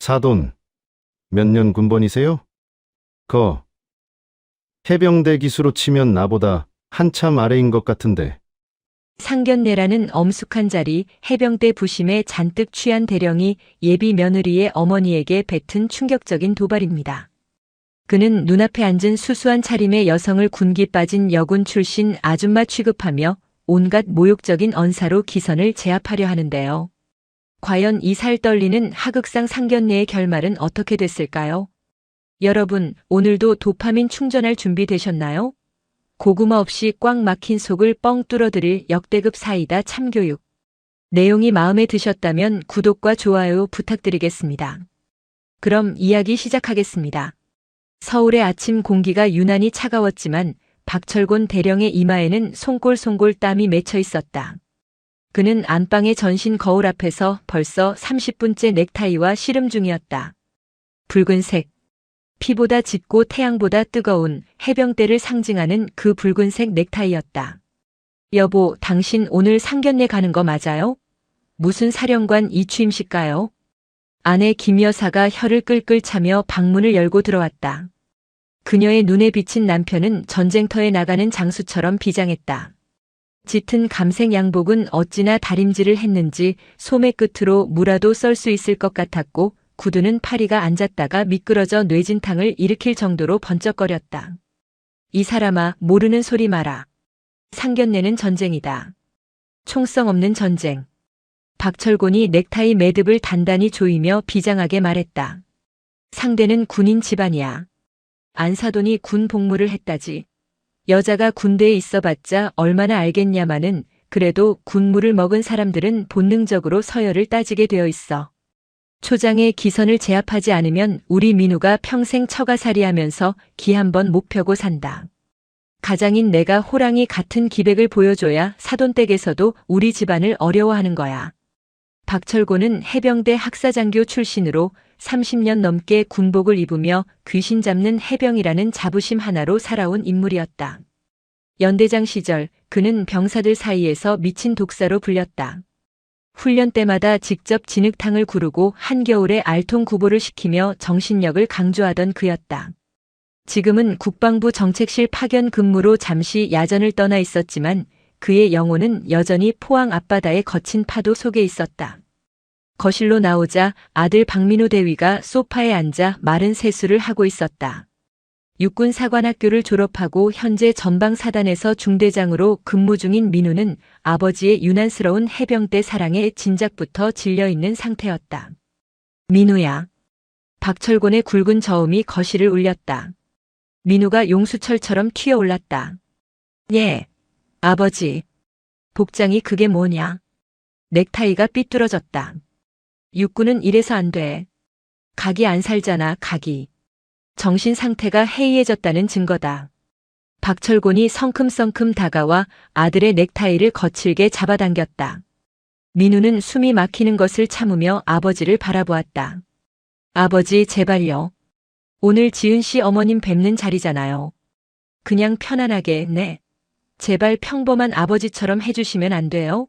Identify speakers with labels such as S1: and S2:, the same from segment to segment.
S1: 사돈, 몇 년 군번이세요? 해병대 기수로 치면 나보다 한참 아래인 것 같은데.
S2: 상견례라는 엄숙한 자리, 해병대 부심에 잔뜩 취한 대령이 예비 며느리의 어머니에게 뱉은 충격적인 도발입니다. 그는 눈앞에 앉은 수수한 차림의 여성을 군기 빠진 여군 출신 아줌마 취급하며 온갖 모욕적인 언사로 기선을 제압하려 하는데요. 과연 이 살떨리는 하극상 상견례의 결말은 어떻게 됐을까요? 여러분, 오늘도 도파민 충전할 준비 되셨나요? 고구마 없이 꽉 막힌 속을 뻥 뚫어드릴 역대급 사이다 참교육. 내용이 마음에 드셨다면 구독과 좋아요 부탁드리겠습니다. 그럼 이야기 시작하겠습니다. 서울의 아침 공기가 유난히 차가웠지만 박철곤 대령의 이마에는 송골송골 땀이 맺혀 있었다. 그는 안방의 전신 거울 앞에서 벌써 30분째 넥타이와 씨름 중이었다. 붉은색. 피보다 짙고 태양보다 뜨거운 해병대를 상징하는 그 붉은색 넥타이였다. 여보, 당신 오늘 상견례 가는 거 맞아요? 무슨 사령관 이취임식가요? 아내 김 여사가 혀를 끌끌 차며 방문을 열고 들어왔다. 그녀의 눈에 비친 남편은 전쟁터에 나가는 장수처럼 비장했다. 짙은 감색 양복은 어찌나 다림질을 했는지 소매 끝으로 무라도 썰 수 있을 것 같았고 구두는 파리가 앉았다가 미끄러져 뇌진탕을 일으킬 정도로 번쩍거렸다. 이 사람아, 모르는 소리 마라. 상견례는 전쟁이다. 총성 없는 전쟁. 박철곤이 넥타이 매듭을 단단히 조이며 비장하게 말했다. 상대는 군인 집안이야. 안사돈이 군 복무를 했다지. 여자가 군대에 있어봤자 얼마나 알겠냐마는 그래도 군무를 먹은 사람들은 본능적으로 서열을 따지게 되어 있어. 초장의 기선을 제압하지 않으면 우리 민우가 평생 처가살이하면서 기 한 번 못 펴고 산다. 가장인 내가 호랑이 같은 기백을 보여줘야 사돈댁에서도 우리 집안을 어려워하는 거야. 박철곤은 해병대 학사장교 출신으로 30년 넘게 군복을 입으며 귀신 잡는 해병이라는 자부심 하나로 살아온 인물이었다. 연대장 시절 그는 병사들 사이에서 미친 독사로 불렸다. 훈련 때마다 직접 진흙탕을 구르고 한겨울에 알통 구보를 시키며 정신력을 강조하던 그였다. 지금은 국방부 정책실 파견 근무로 잠시 야전을 떠나 있었지만 그의 영혼은 여전히 포항 앞바다의 거친 파도 속에 있었다. 거실로 나오자 아들 박민우 대위가 소파에 앉아 마른 세수를 하고 있었다. 육군 사관학교를 졸업하고 현재 전방사단에서 중대장으로 근무 중인 민우는 아버지의 유난스러운 해병대 사랑에 진작부터 질려있는 상태였다. 민우야. 박철곤의 굵은 저음이 거실을 울렸다. 민우가 용수철처럼 튀어올랐다. 예, 아버지. 복장이 그게 뭐냐? 넥타이가 삐뚤어졌다. 육군은 이래서 안 돼. 각이 안 살잖아, 각이. 정신 상태가 해이해졌다는 증거다. 박철곤이 성큼성큼 다가와 아들의 넥타이를 거칠게 잡아당겼다. 민우는 숨이 막히는 것을 참으며 아버지를 바라보았다. 아버지, 제발요. 오늘 지은 씨 어머님 뵙는 자리잖아요. 그냥 편안하게, 네. 제발 평범한 아버지처럼 해주시면 안 돼요?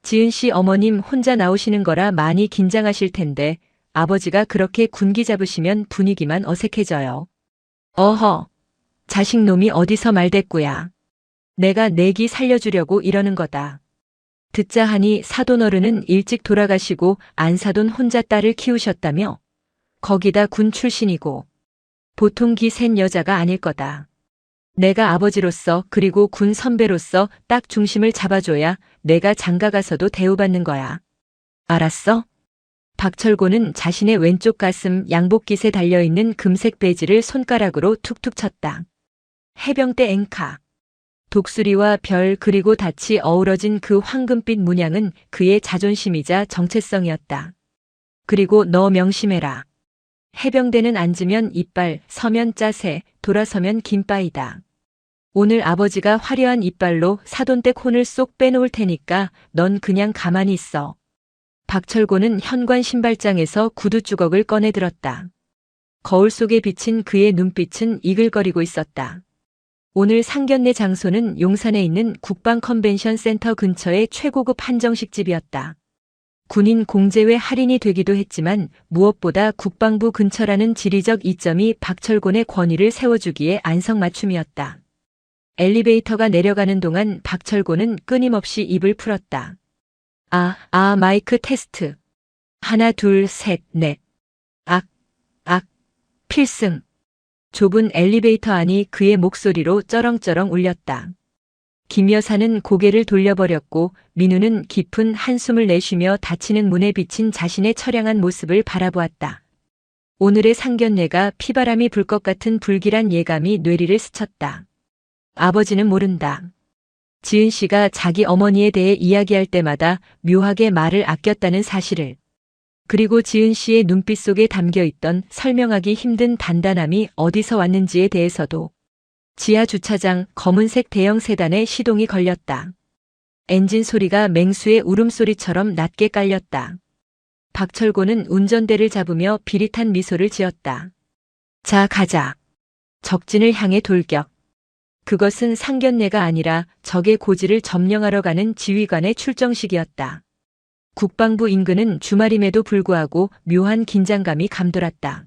S2: 지은 씨 어머님 혼자 나오시는 거라 많이 긴장하실 텐데 아버지가 그렇게 군기 잡으시면 분위기만 어색해져요. 어허, 자식놈이 어디서 말대꾸야. 내가 내기 살려주려고 이러는 거다. 듣자 하니 사돈 어른은 일찍 돌아가시고 안사돈 혼자 딸을 키우셨다며? 거기다 군 출신이고. 보통 기 센 여자가 아닐 거다. 내가 아버지로서 그리고 군 선배로서 딱 중심을 잡아줘야 내가 장가 가서도 대우받는 거야. 알았어? 박철곤은 자신의 왼쪽 가슴 양복깃에 달려있는 금색 배지를 손가락으로 툭툭 쳤다. 해병대 앵카. 독수리와 별 그리고 닻이 어우러진 그 황금빛 문양은 그의 자존심이자 정체성이었다. 그리고 너 명심해라. 해병대는 앉으면 이빨, 서면 짜세, 돌아서면 긴바이다. 오늘 아버지가 화려한 이빨로 사돈댁 혼을 쏙 빼놓을 테니까 넌 그냥 가만히 있어. 박철곤은 현관 신발장에서 구두 주걱을 꺼내 들었다. 거울 속에 비친 그의 눈빛은 이글거리고 있었다. 오늘 상견례 장소는 용산에 있는 국방 컨벤션 센터 근처의 최고급 한정식 집이었다. 군인 공제회 할인이 되기도 했지만 무엇보다 국방부 근처라는 지리적 이점이 박철곤의 권위를 세워주기에 안성맞춤이었다. 엘리베이터가 내려가는 동안 박철곤은 끊임없이 입을 풀었다. 마이크 테스트. 하나, 둘, 셋, 넷. 필승. 좁은 엘리베이터 안이 그의 목소리로 쩌렁쩌렁 울렸다. 김 여사는 고개를 돌려버렸고 민우는 깊은 한숨을 내쉬며 닫히는 문에 비친 자신의 처량한 모습을 바라보았다. 오늘의 상견례가 피바람이 불 것 같은 불길한 예감이 뇌리를 스쳤다. 아버지는 모른다. 지은 씨가 자기 어머니에 대해 이야기할 때마다 묘하게 말을 아꼈다는 사실을. 그리고 지은 씨의 눈빛 속에 담겨있던 설명하기 힘든 단단함이 어디서 왔는지에 대해서도. 지하 주차장 검은색 대형 세단에 시동이 걸렸다. 엔진 소리가 맹수의 울음소리처럼 낮게 깔렸다. 박철곤은 운전대를 잡으며 비릿한 미소를 지었다. 자, 가자. 적진을 향해 돌격. 그것은 상견례가 아니라 적의 고지를 점령하러 가는 지휘관의 출정식이었다. 국방부 인근은 주말임에도 불구하고 묘한 긴장감이 감돌았다.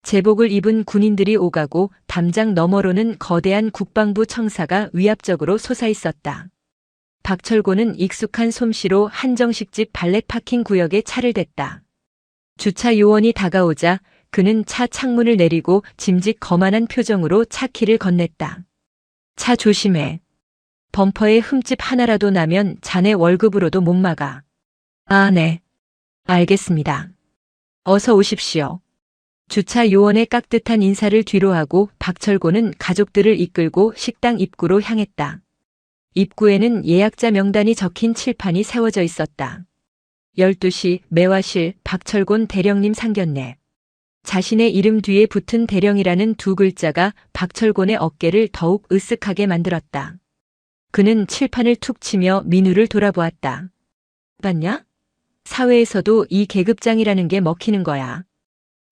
S2: 제복을 입은 군인들이 오가고 담장 너머로는 거대한 국방부 청사가 위압적으로 솟아있었다. 박철곤은 익숙한 솜씨로 한정식집 발렛 파킹 구역에 차를 댔다. 주차 요원이 다가오자 그는 차 창문을 내리고 짐짓 거만한 표정으로 차 키를 건넸다. 차 조심해. 범퍼에 흠집 하나라도 나면 자네 월급으로도 못 막아. 네. 알겠습니다. 어서 오십시오. 주차 요원의 깍듯한 인사를 뒤로하고 박철곤은 가족들을 이끌고 식당 입구로 향했다. 입구에는 예약자 명단이 적힌 칠판이 세워져 있었다. 12시 매화실 박철곤 대령님 상견례. 자신의 이름 뒤에 붙은 대령이라는 두 글자가 박철곤의 어깨를 더욱 으쓱하게 만들었다. 그는 칠판을 툭 치며 민우를 돌아보았다. 봤냐? 사회에서도 이 계급장이라는 게 먹히는 거야.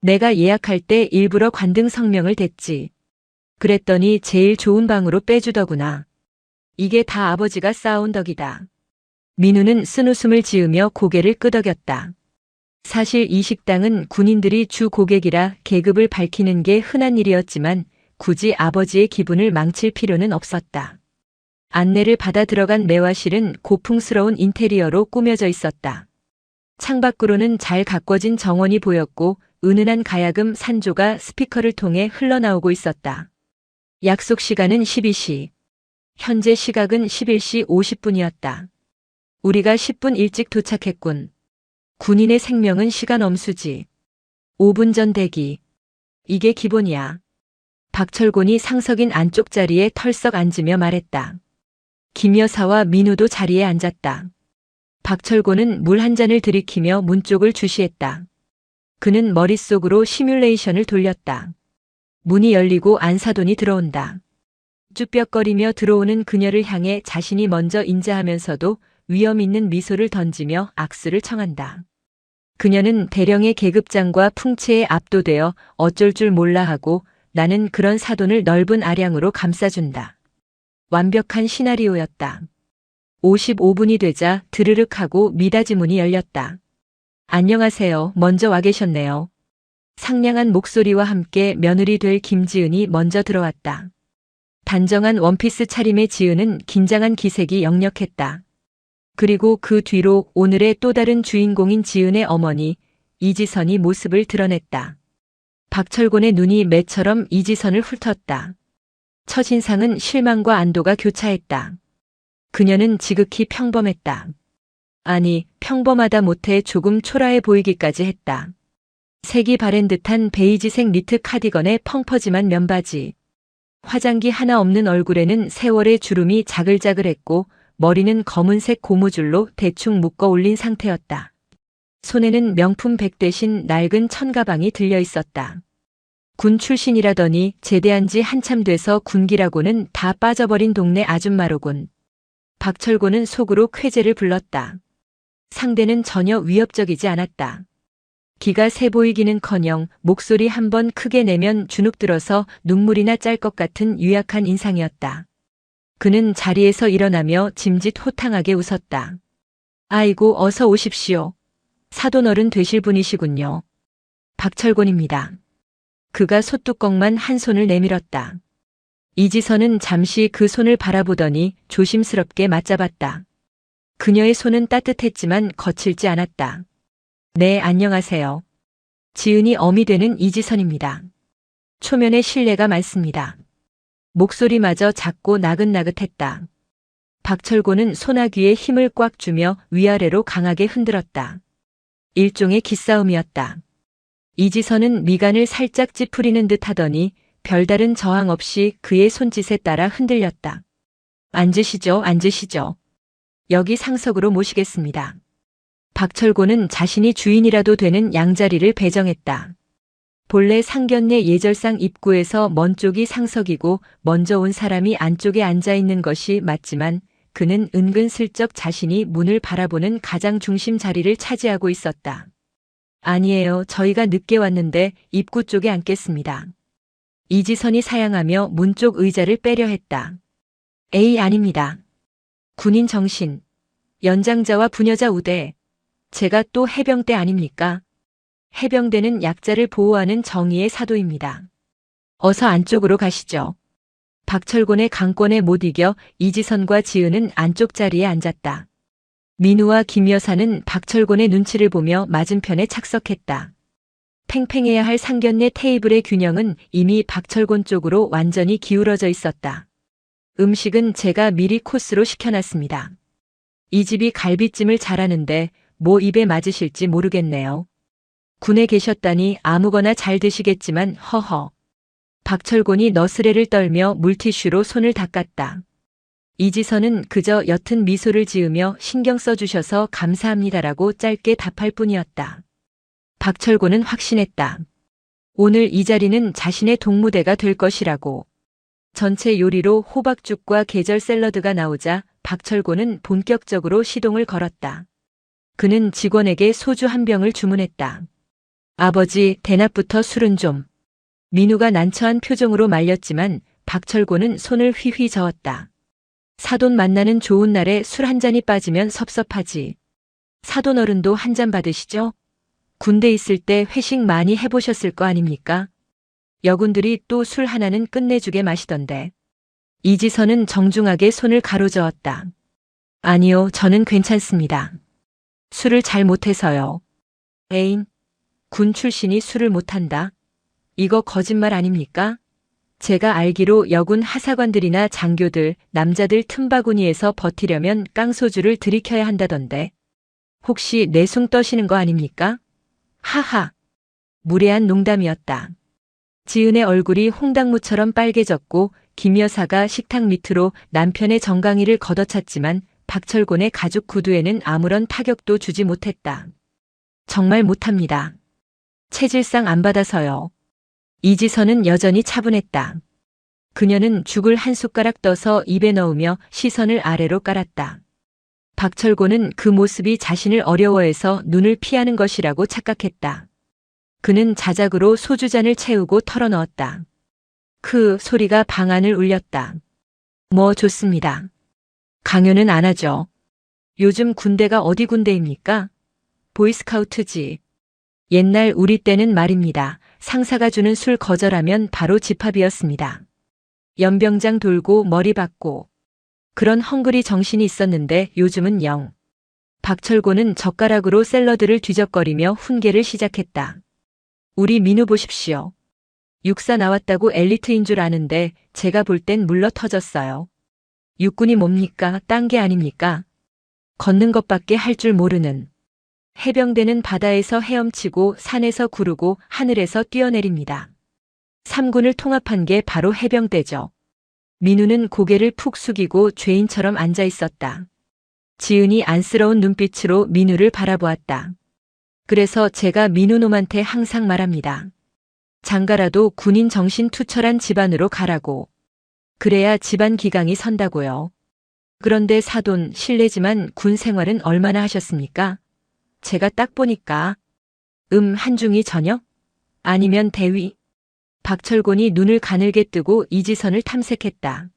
S2: 내가 예약할 때 일부러 관등 성명을 댔지. 그랬더니 제일 좋은 방으로 빼주더구나. 이게 다 아버지가 쌓아온 덕이다. 민우는 쓴웃음을 지으며 고개를 끄덕였다. 사실 이 식당은 군인들이 주 고객이라 계급을 밝히는 게 흔한 일이었지만 굳이 아버지의 기분을 망칠 필요는 없었다. 안내를 받아 들어간 매화실은 고풍스러운 인테리어로 꾸며져 있었다. 창밖으로는 잘 가꿔진 정원이 보였고 은은한 가야금 산조가 스피커를 통해 흘러나오고 있었다. 약속 시간은 12시. 현재 시각은 11시 50분이었다. 우리가 10분 일찍 도착했군. 군인의 생명은 시간 엄수지. 5분 전 대기. 이게 기본이야. 박철곤이 상석인 안쪽 자리에 털썩 앉으며 말했다. 김 여사와 민우도 자리에 앉았다. 박철곤은 물 한 잔을 들이키며 문 쪽을 주시했다. 그는 머릿속으로 시뮬레이션을 돌렸다. 문이 열리고 안사돈이 들어온다. 쭈뼛거리며 들어오는 그녀를 향해 자신이 먼저 인자하면서도 위험 있는 미소를 던지며 악수를 청한다. 그녀는 대령의 계급장과 풍채에 압도되어 어쩔 줄 몰라 하고 나는 그런 사돈을 넓은 아량으로 감싸준다. 완벽한 시나리오였다. 55분이 되자 드르륵 하고 미닫이 문이 열렸다. 안녕하세요. 먼저 와 계셨네요. 상냥한 목소리와 함께 며느리 될 김지은이 먼저 들어왔다. 단정한 원피스 차림의 지은은 긴장한 기색이 역력했다. 그리고 그 뒤로 오늘의 또 다른 주인공인 지은의 어머니 이지선이 모습을 드러냈다. 박철곤의 눈이 매처럼 이지선을 훑었다. 첫인상은 실망과 안도가 교차했다. 그녀는 지극히 평범했다. 아니, 평범하다 못해 조금 초라해 보이기까지 했다. 색이 바랜 듯한 베이지색 니트 카디건에 펑퍼짐한 면바지. 화장기 하나 없는 얼굴에는 세월의 주름이 자글자글했고 머리는 검은색 고무줄로 대충 묶어 올린 상태였다. 손에는 명품 백 대신 낡은 천가방이 들려 있었다. 군 출신이라더니 제대한 지 한참 돼서 군기라고는 다 빠져버린 동네 아줌마로군. 박철곤은 속으로 쾌재를 불렀다. 상대는 전혀 위협적이지 않았다. 기가 새 보이기는커녕 목소리 한 번 크게 내면 주눅 들어서 눈물이나 짤 것 같은 유약한 인상이었다. 그는 자리에서 일어나며 짐짓 호탕하게 웃었다. 아이고 어서 오십시오. 사돈 어른 되실 분이시군요. 박철곤입니다. 그가 소뚜껑만 한 손을 내밀었다. 이지선은 잠시 그 손을 바라보더니 조심스럽게 맞잡았다. 그녀의 손은 따뜻했지만 거칠지 않았다. 네, 안녕하세요. 지은이 어미 되는 이지선입니다. 초면에 신뢰가 많습니다. 목소리마저 작고 나긋나긋했다. 박철곤은 소나귀에 힘을 꽉 주며 위아래로 강하게 흔들었다. 일종의 기싸움이었다. 이지선은 미간을 살짝 찌푸리는 듯 하더니 별다른 저항 없이 그의 손짓에 따라 흔들렸다. 앉으시죠, 앉으시죠. 여기 상석으로 모시겠습니다. 박철곤은 자신이 주인이라도 되는 양자리를 배정했다. 본래 상견례 예절상 입구에서 먼 쪽이 상석이고 먼저 온 사람이 안쪽에 앉아 있는 것이 맞지만 그는 은근슬쩍 자신이 문을 바라보는 가장 중심 자리를 차지하고 있었다. 아니에요. 저희가 늦게 왔는데 입구 쪽에 앉겠습니다. 이지선이 사양하며 문 쪽 의자를 빼려 했다. 에이, 아닙니다. 군인 정신, 연장자와 부녀자 우대, 제가 또 해병대 아닙니까? 해병대는 약자를 보호하는 정의의 사도입니다. 어서 안쪽으로 가시죠. 박철곤의 강권에 못 이겨 이지선과 지은은 안쪽 자리에 앉았다. 민우와 김 여사는 박철곤의 눈치를 보며 맞은편에 착석했다. 팽팽해야 할 상견례 테이블의 균형은 이미 박철곤 쪽으로 완전히 기울어져 있었다. 음식은 제가 미리 코스로 시켜놨습니다. 이 집이 갈비찜을 잘하는데 뭐 입에 맞으실지 모르겠네요. 군에 계셨다니 아무거나 잘 드시겠지만 허허. 박철곤이 너스레를 떨며 물티슈로 손을 닦았다. 이지선은 그저 옅은 미소를 지으며 신경 써주셔서 감사합니다라고 짧게 답할 뿐이었다. 박철곤은 확신했다. 오늘 이 자리는 자신의 동무대가 될 것이라고. 전체 요리로 호박죽과 계절 샐러드가 나오자 박철곤은 본격적으로 시동을 걸었다. 그는 직원에게 소주 한 병을 주문했다. 아버지, 대낮부터 술은 좀. 민우가 난처한 표정으로 말렸지만 박철곤은 손을 휘휘 저었다. 사돈 만나는 좋은 날에 술 한 잔이 빠지면 섭섭하지. 사돈 어른도 한 잔 받으시죠? 군대 있을 때 회식 많이 해보셨을 거 아닙니까? 여군들이 또 술 하나는 끝내주게 마시던데. 이지선은 정중하게 손을 가로저었다. 아니요, 저는 괜찮습니다. 술을 잘 못해서요. 애인, 군 출신이 술을 못한다? 이거 거짓말 아닙니까? 제가 알기로 여군 하사관들이나 장교들, 남자들 틈바구니에서 버티려면 깡소주를 들이켜야 한다던데. 혹시 내숭 떠시는 거 아닙니까? 하하. 무례한 농담이었다. 지은의 얼굴이 홍당무처럼 빨개졌고 김 여사가 식탁 밑으로 남편의 정강이를 걷어찼지만 박철곤의 가죽 구두에는 아무런 타격도 주지 못했다. 정말 못합니다. 체질상 안 받아서요. 이지선은 여전히 차분했다. 그녀는 죽을 한 숟가락 떠서 입에 넣으며 시선을 아래로 깔았다. 박철곤은 그 모습이 자신을 어려워해서 눈을 피하는 것이라고 착각했다. 그는 자작으로 소주잔을 채우고 털어넣었다. 그 소리가 방 안을 울렸다. 뭐 좋습니다. 강요는 안 하죠. 요즘 군대가 어디 군대입니까? 보이스카우트지. 옛날 우리 때는 말입니다. 상사가 주는 술 거절하면 바로 집합이었습니다. 연병장 돌고 머리 박고. 그런 헝그리 정신이 있었는데 요즘은 영. 박철곤은 젓가락으로 샐러드를 뒤적거리며 훈계를 시작했다. 우리 민우 보십시오. 육사 나왔다고 엘리트인 줄 아는데 제가 볼 땐 물러 터졌어요. 육군이 뭡니까? 딴 게 아닙니까? 걷는 것밖에 할 줄 모르는. 해병대는 바다에서 헤엄치고 산에서 구르고 하늘에서 뛰어내립니다. 3군을 통합한 게 바로 해병대죠. 민우는 고개를 푹 숙이고 죄인처럼 앉아 있었다. 지은이 안쓰러운 눈빛으로 민우를 바라보았다. 그래서 제가 민우놈한테 항상 말합니다. 장가라도 군인 정신 투철한 집안으로 가라고. 그래야 집안 기강이 선다고요. 그런데 사돈, 실례지만 군 생활은 얼마나 하셨습니까? 제가 딱 보니까 한중이 전역? 아니면 대위? 박철곤이 눈을 가늘게 뜨고 이지선을 탐색했다.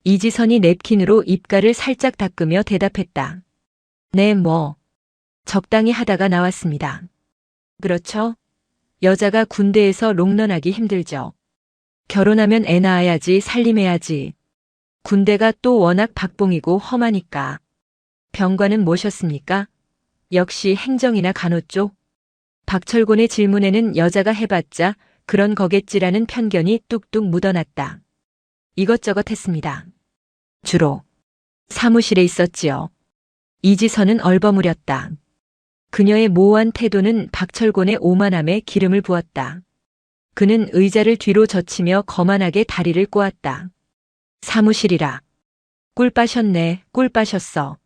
S2: 이지선이 냅킨으로 입가를 살짝 닦으며 대답했다. 네, 뭐. 적당히 하다가 나왔습니다. 그렇죠? 여자가 군대에서 롱런하기 힘들죠. 결혼하면 애 낳아야지, 살림해야지. 군대가 또 워낙 박봉이고 험하니까. 병관은 뭐셨습니까? 역시 행정이나 간호 쪽. 박철곤의 질문에는 여자가 해봤자 그런 거겠지라는 편견이 뚝뚝 묻어났다. 이것저것 했습니다. 주로 사무실에 있었지요. 이지선은 얼버무렸다. 그녀의 모호한 태도는 박철곤의 오만함에 기름을 부었다. 그는 의자를 뒤로 젖히며 거만하게 다리를 꼬았다. 사무실이라. 꿀 빠셨네, 꿀 빠셨어.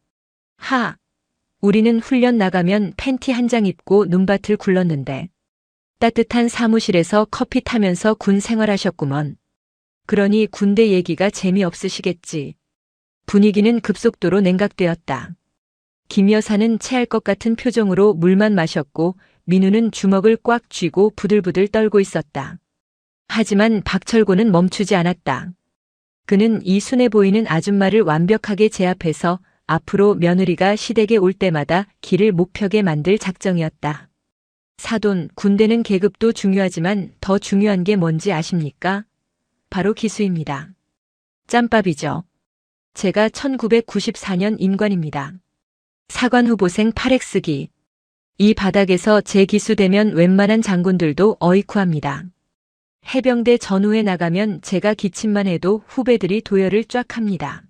S2: 하. 우리는 훈련 나가면 팬티 한 장 입고 눈밭을 굴렀는데 따뜻한 사무실에서 커피 타면서 군 생활하셨구먼. 그러니 군대 얘기가 재미없으시겠지. 분위기는 급속도로 냉각되었다. 김 여사는 체할 것 같은 표정으로 물만 마셨고 민우는 주먹을 꽉 쥐고 부들부들 떨고 있었다. 하지만 박철곤은 멈추지 않았다. 그는 이 순해 보이는 아줌마를 완벽하게 제압해서 앞으로 며느리가 시댁에 올 때마다 길을 못 펴게 만들 작정이었다. 사돈, 군대는 계급도 중요하지만 더 중요한 게 뭔지 아십니까? 바로 기수입니다. 짬밥이죠. 제가 1994년 임관입니다. 사관 후보생 8X기. 이 바닥에서 제 기수되면 웬만한 장군들도 어이쿠합니다. 해병대 전후에 나가면 제가 기침만 해도 후배들이 도열을 쫙 합니다.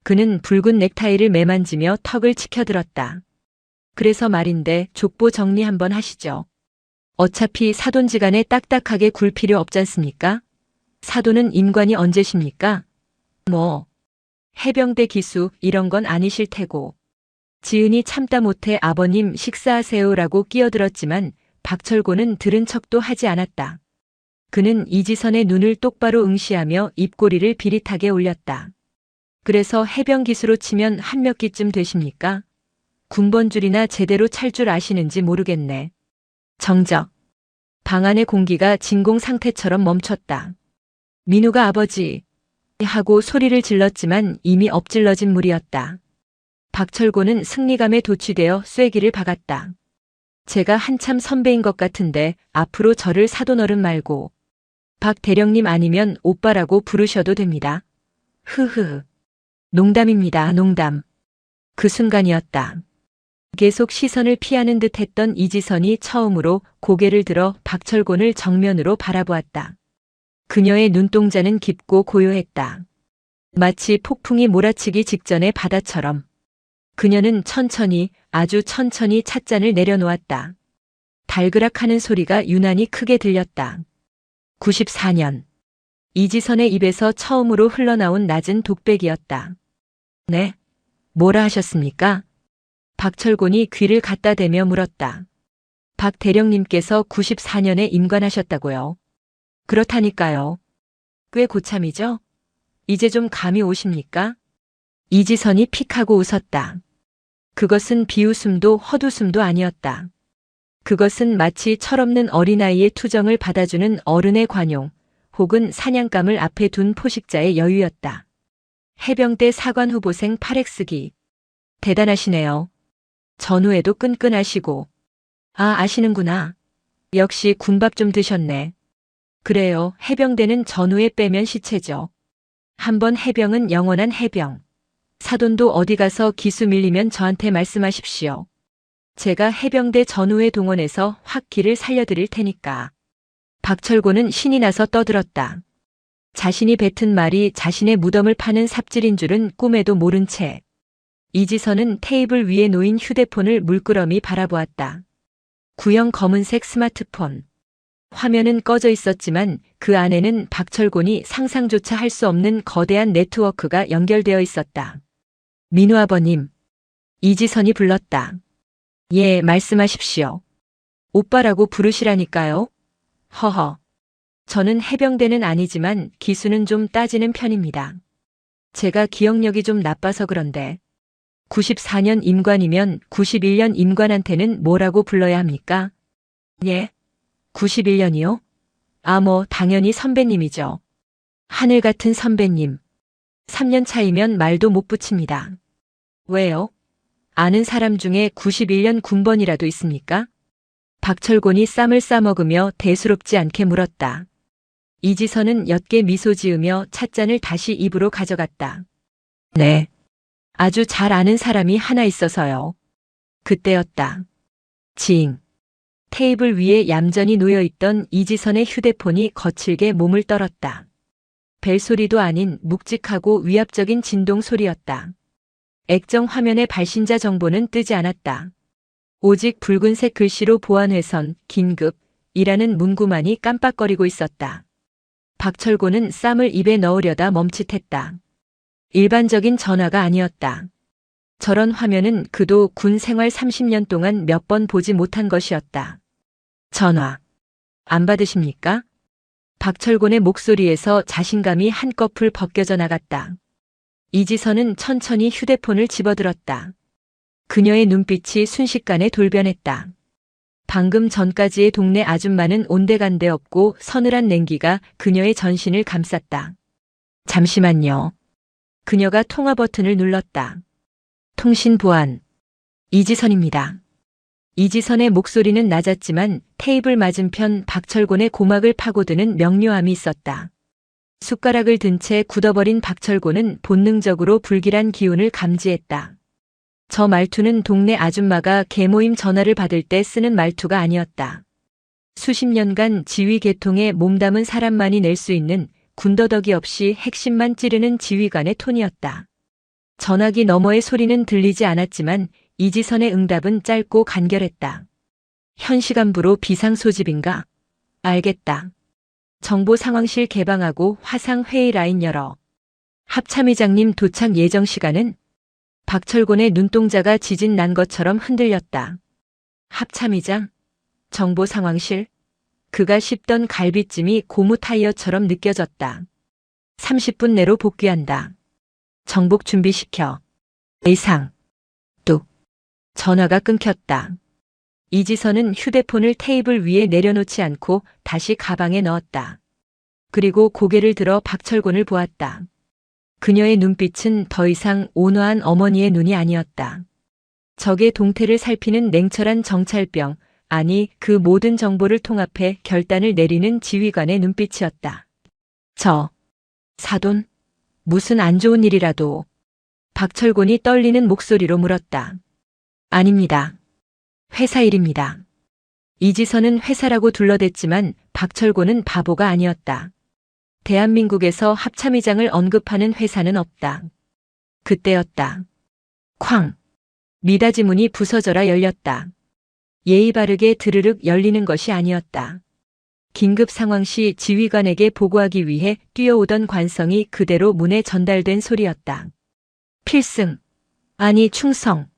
S2: 그는 붉은 넥타이를 매만지며 턱을 치켜들었다. 그래서 말인데 족보 정리 한번 하시죠. 어차피 사돈지간에 딱딱하게 굴 필요 없지 않습니까? 사돈은 임관이 언제십니까? 뭐 해병대 기수 이런 건 아니실 테고. 지은이 참다 못해 아버님 식사하세요라고 끼어들었지만 박철곤은 들은 척도 하지 않았다. 그는 이지선의 눈을 똑바로 응시하며 입꼬리를 비릿하게 올렸다. 그래서 해병 기수로 치면 한 몇 기쯤 되십니까? 군번줄이나 제대로 찰 줄 아시는지 모르겠네. 정적. 방 안의 공기가 진공 상태처럼 멈췄다. 민우가 아버지 하고 소리를 질렀지만 이미 엎질러진 물이었다. 박철곤은 승리감에 도취되어 쐐기를 박았다. 제가 한참 선배인 것 같은데 앞으로 저를 사돈어른 말고 박 대령님 아니면 오빠라고 부르셔도 됩니다. 흐흐. 농담입니다. 농담. 그 순간이었다. 계속 시선을 피하는 듯 했던 이지선이 처음으로 고개를 들어 박철곤을 정면으로 바라보았다. 그녀의 눈동자는 깊고 고요했다. 마치 폭풍이 몰아치기 직전의 바다처럼. 그녀는 천천히, 아주 천천히 찻잔을 내려놓았다. 달그락하는 소리가 유난히 크게 들렸다. 94년. 이지선의 입에서 처음으로 흘러나온 낮은 독백이었다. 네? 뭐라 하셨습니까? 박철곤이 귀를 갖다 대며 물었다. 박 대령님께서 94년에 임관하셨다고요. 그렇다니까요. 꽤 고참이죠? 이제 좀 감이 오십니까? 이지선이 픽하고 웃었다. 그것은 비웃음도 헛웃음도 아니었다. 그것은 마치 철없는 어린아이의 투정을 받아주는 어른의 관용, 혹은 사냥감을 앞에 둔 포식자의 여유였다. 해병대 사관 후보생 8X기. 대단하시네요. 전후에도 끈끈하시고. 아, 아시는구나. 역시 군밥 좀 드셨네. 그래요, 해병대는 전후에 빼면 시체죠. 한번 해병은 영원한 해병. 사돈도 어디 가서 기수 밀리면 저한테 말씀하십시오. 제가 해병대 전후에 동원해서 확 기를 살려드릴 테니까. 박철곤은 신이 나서 떠들었다. 자신이 뱉은 말이 자신의 무덤을 파는 삽질인 줄은 꿈에도 모른 채. 이지선은 테이블 위에 놓인 휴대폰을 물끄러미 바라보았다. 구형 검은색 스마트폰. 화면은 꺼져 있었지만 그 안에는 박철곤이 상상조차 할 수 없는 거대한 네트워크가 연결되어 있었다. 민우 아버님. 이지선이 불렀다. 예, 말씀하십시오. 오빠라고 부르시라니까요. 허허. 저는 해병대는 아니지만 기수는 좀 따지는 편입니다. 제가 기억력이 좀 나빠서 그런데 94년 임관이면 91년 임관한테는 뭐라고 불러야 합니까? 예? 91년이요? 아, 뭐 당연히 선배님이죠. 하늘 같은 선배님. 3년 차이면 말도 못 붙입니다. 왜요? 아는 사람 중에 91년 군번이라도 있습니까? 박철곤이 쌈을 싸먹으며 대수롭지 않게 물었다. 이지선은 옅게 미소 지으며 찻잔을 다시 입으로 가져갔다. 네. 아주 잘 아는 사람이 하나 있어서요. 그때였다. 징. 테이블 위에 얌전히 놓여있던 이지선의 휴대폰이 거칠게 몸을 떨었다. 벨소리도 아닌 묵직하고 위압적인 진동 소리였다. 액정 화면의 발신자 정보는 뜨지 않았다. 오직 붉은색 글씨로 보안회선, 긴급이라는 문구만이 깜빡거리고 있었다. 박철곤은 쌈을 입에 넣으려다 멈칫했다. 일반적인 전화가 아니었다. 저런 화면은 그도 군 생활 30년 동안 몇 번 보지 못한 것이었다. 전화. 안 받으십니까? 박철곤의 목소리에서 자신감이 한꺼풀 벗겨져 나갔다. 이지선은 천천히 휴대폰을 집어들었다. 그녀의 눈빛이 순식간에 돌변했다. 방금 전까지의 동네 아줌마는 온데간데 없고 서늘한 냉기가 그녀의 전신을 감쌌다. 잠시만요. 그녀가 통화 버튼을 눌렀다. 통신 보안. 이지선입니다. 이지선의 목소리는 낮았지만 테이블 맞은편 박철곤의 고막을 파고드는 명료함이 있었다. 숟가락을 든 채 굳어버린 박철곤은 본능적으로 불길한 기운을 감지했다. 저 말투는 동네 아줌마가 개모임 전화를 받을 때 쓰는 말투가 아니었다. 수십 년간 지휘 계통에 몸담은 사람만이 낼 수 있는 군더더기 없이 핵심만 찌르는 지휘관의 톤이었다. 전화기 너머의 소리는 들리지 않았지만 이지선의 응답은 짧고 간결했다. 현 시간부로 비상소집인가? 알겠다. 정보 상황실 개방하고 화상 회의 라인 열어. 합참의장님 도착 예정 시간은? 박철곤의 눈동자가 지진 난 것처럼 흔들렸다. 합참의장? 정보 상황실? 그가 씹던 갈비찜이 고무 타이어처럼 느껴졌다. 30분 내로 복귀한다. 정복 준비시켜. 이상. 뚝. 전화가 끊겼다. 이지선은 휴대폰을 테이블 위에 내려놓지 않고 다시 가방에 넣었다. 그리고 고개를 들어 박철곤을 보았다. 그녀의 눈빛은 더 이상 온화한 어머니의 눈이 아니었다. 적의 동태를 살피는 냉철한 정찰병, 아니 그 모든 정보를 통합해 결단을 내리는 지휘관의 눈빛이었다. 사돈? 무슨 안 좋은 일이라도? 박철곤이 떨리는 목소리로 물었다. 아닙니다. 회사 일입니다. 이지선은 회사라고 둘러댔지만 박철곤은 바보가 아니었다. 대한민국에서 합참의장을 언급하는 회사는 없다. 그때였다. 쾅! 미닫이 문이 부서져라 열렸다. 예의 바르게 드르륵 열리는 것이 아니었다. 긴급 상황 시 지휘관에게 보고하기 위해 뛰어오던 관성이 그대로 문에 전달된 소리였다. 필승! 아니 충성!